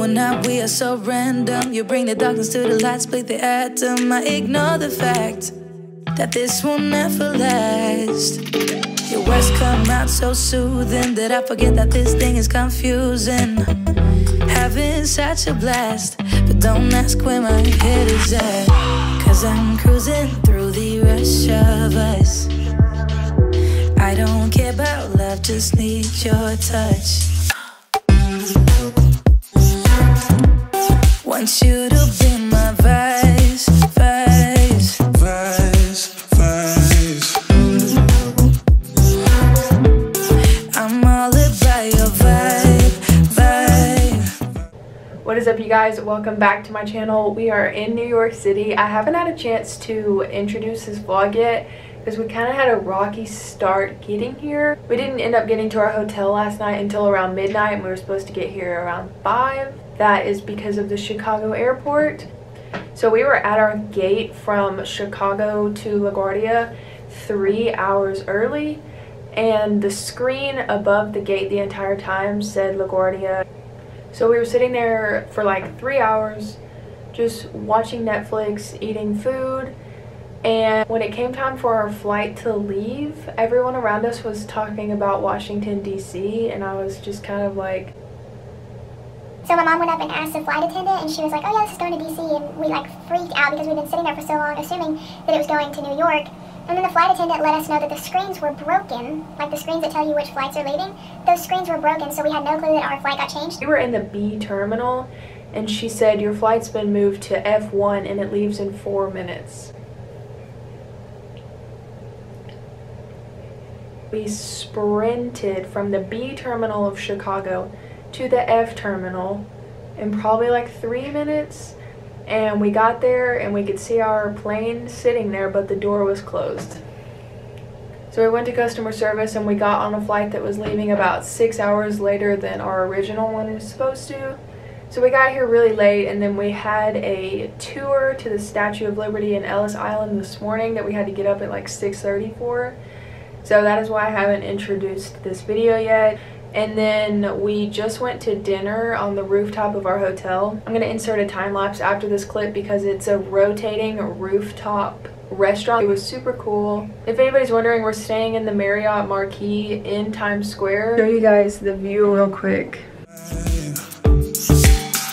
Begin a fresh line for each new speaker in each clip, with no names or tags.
or not, we are so random. You bring the darkness to the light, split the atom. I ignore the fact that this will never last. Your words come out so soothing that I forget that this thing is confusing. Having such a blast, but don't ask where my head is at. Cause I'm cruising through the rush of us. I don't care about love, just need your touch. Want you to be my vice, vice, vice, vice. I'm all about your vibe, vibe.
What is up, you guys? Welcome back to my channel. We are in New York City. I haven't had a chance to introduce this vlog yet because we kind of had a rocky start getting here. We didn't end up getting to our hotel last night until around midnight, and we were supposed to get here around 5. That is because of the Chicago airport. So we were at our gate from Chicago to LaGuardia 3 hours early, and the screen above the gate the entire time said LaGuardia. So we were sitting there for like 3 hours just watching Netflix, eating food, and when it came time for our flight to leave, everyone around us was talking about Washington, D.C., and I was just kind of like...
So my mom went up and asked the flight attendant, and she was like, oh yeah, this is going to D.C., and we like freaked out because we'd been sitting there for so long assuming that it was going to New York. And then the flight attendant let us know that the screens were broken, like the screens that tell you which flights are leaving. Those screens were broken, so we had no clue that our flight got changed.
We were in the B terminal, and she said, your flight's been moved to F1 and it leaves in 4 minutes. We sprinted from the B terminal of Chicago to the F terminal in probably like 3 minutes, and we got there and we could see our plane sitting there, but the door was closed. So we went to customer service and we got on a flight that was leaving about 6 hours later than our original one was supposed to. So we got here really late, and then we had a tour to the Statue of Liberty in Ellis Island this morning that we had to get up at like 6:30 for. So that is why I haven't introduced this video yet. And then we just went to dinner on the rooftop of our hotel. I'm going to insert a time lapse after this clip because it's a rotating rooftop restaurant. It was super cool. If anybody's wondering, we're staying in the Marriott Marquis in Times Square. Show you guys the view real quick.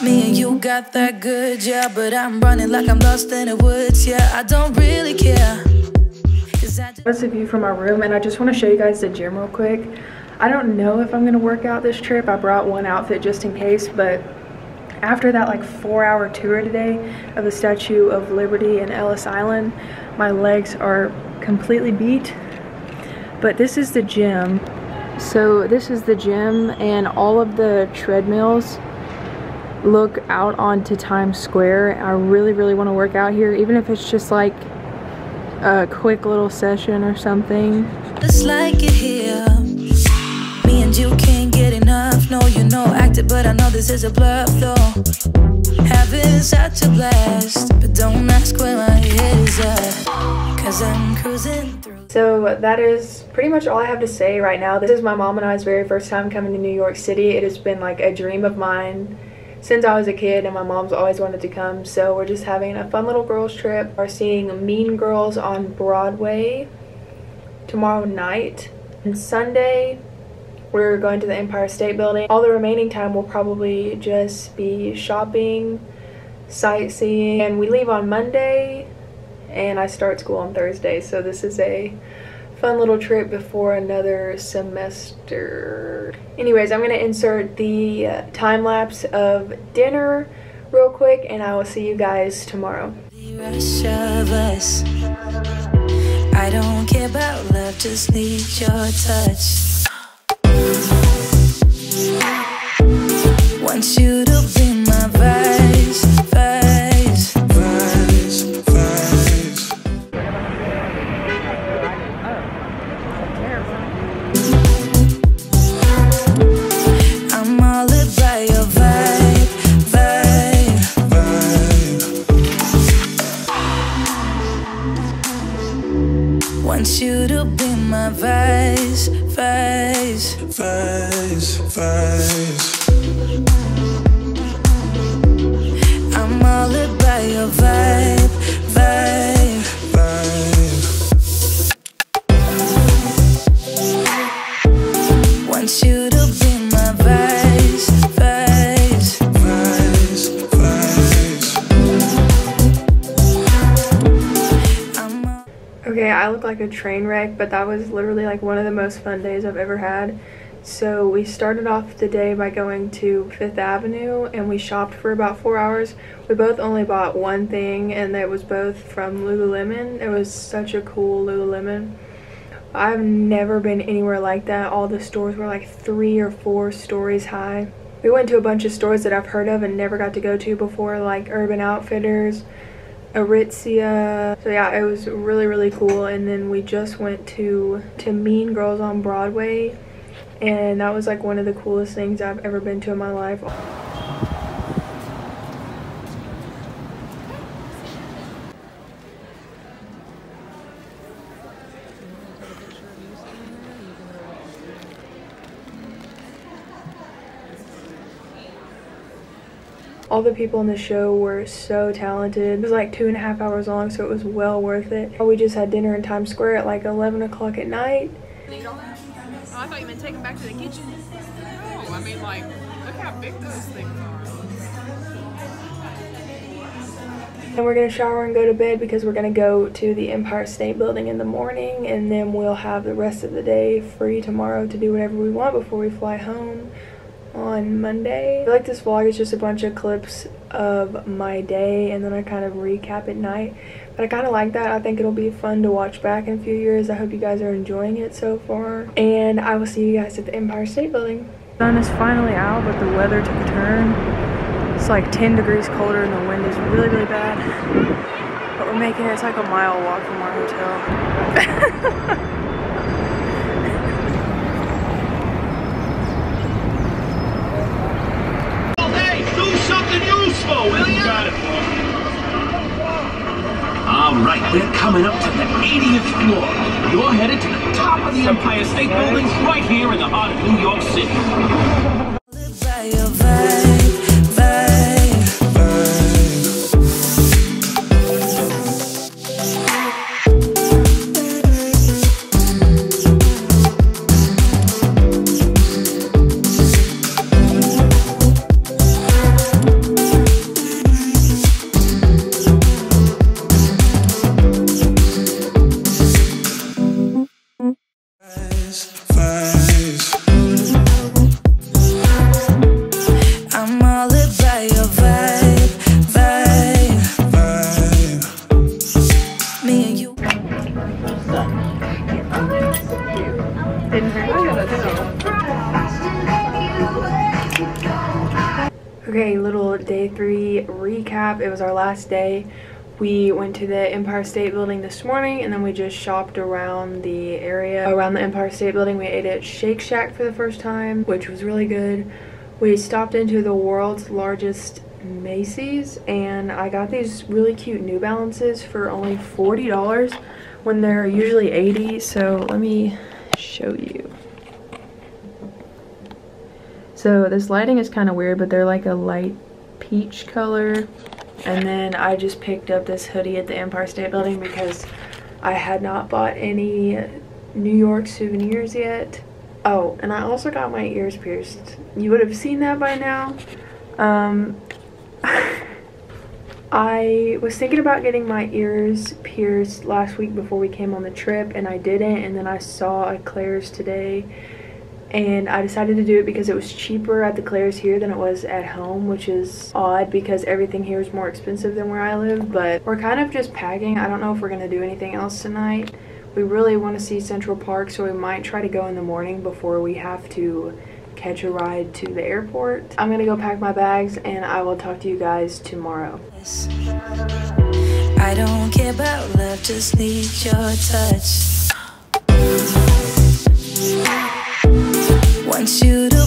Me and you got that good, yeah, but I'm running like I'm lost in the woods, yeah, I don't really care.
That's the view from our room, and I just want to show you guys the gym real quick. I don't know if I'm going to work out this trip. I brought one outfit just in case, but after that like 4-hour tour today of the Statue of Liberty in Ellis Island, my legs are completely beat. But this is the gym. So this is the gym, and all of the treadmills look out onto Times Square. I really want to work out here, even if it's just like a quick little session or something.
Just like it here. Me and you can't get enough. No, you know acted, but I know this is a bluff though. Having such a blast, but don't ask where my head is at. Cause I'm cruising through.
So that is pretty much all I have to say right now. This is my mom and I's very first time coming to New York City. It has been like a dream of mine since I was a kid, and my mom's always wanted to come, so we're just having a fun little girls trip. We're seeing Mean Girls on Broadway tomorrow night, and Sunday we're going to the Empire State Building. All the remaining time will probably just be shopping, sightseeing, and we leave on Monday and I start school on Thursday, so this is a fun little trip before another semester. Anyways, I'm going to insert the time lapse of dinner real quick, and I will see you guys tomorrow.
The rush of us. I don't care about love, just need your touch. Want you to be my vice, vice, vice, vice. I'm all about your vibe, vibe, vibe. Want you to be my vice, vice, vice, vice. all about your vibe, vibe, vibe. Want you to be my vice, vice, vice, vice.
Okay, I look like a train wreck, but that was literally like one of the most fun days I've ever had. So we started off the day by going to 5th Avenue and we shopped for about 4 hours. We both only bought one thing and it was both from Lululemon. It was such a cool Lululemon. I've never been anywhere like that. All the stores were like 3 or 4 stories high. We went to a bunch of stores that I've heard of and never got to go to before, like Urban Outfitters, Aritzia. So yeah, it was really, really cool. And then we just went to Mean Girls on Broadway. And that was like one of the coolest things I've ever been to in my life. All the people in the show were so talented. It was like 2.5 hours long, so it was well worth it. We just had dinner in Times Square at like 11 o'clock at night.
Oh, I thought you meant take them back to the kitchen. No, I mean like, look how big those things are.
And we're gonna shower and go to bed because we're gonna go to the Empire State Building in the morning, and then we'll have the rest of the day free tomorrow to do whatever we want before we fly home on Monday. I feel like this vlog is just a bunch of clips of my day and then I kind of recap at night. But I kind of like that. I think it'll be fun to watch back in a few years. I hope you guys are enjoying it so far. And I will see you guys at the Empire State Building. The sun is finally out, but the weather took a turn. It's like 10 degrees colder and the wind is really, really bad. But we're making it. It's like a mile walk from our hotel.
Something useful, will you? Got it. All right, we're coming up to the 80th floor. You're headed to the top of the Empire State Building, right here in the heart of New York City.
Okay, little day 3 recap. It was our last day. We went to the Empire State Building this morning and then we just shopped around the area around the Empire State Building. We ate at Shake Shack for the first time, which was really good. We stopped into the world's largest Macy's and I got these really cute New Balances for only $40 when they're usually $80. So let me show you. So this lighting is kind of weird, but they're like a light peach color. And then I just picked up this hoodie at the Empire State Building because I had not bought any New York souvenirs yet. Oh, and I also got my ears pierced. You would have seen that by now. I was thinking about getting my ears pierced last week before we came on the trip and I didn't, and then I saw a Claire's today and I decided to do it because it was cheaper at the Claire's here than it was at home, which is odd because everything here is more expensive than where I live. But we're kind of just packing. I don't know if we're going to do anything else tonight. We really want to see Central Park, so we might try to go in the morning before we have to catch a ride to the airport. I'm going to go pack my bags and I will talk to you guys tomorrow.
I don't care about love, just need your touch. Want you to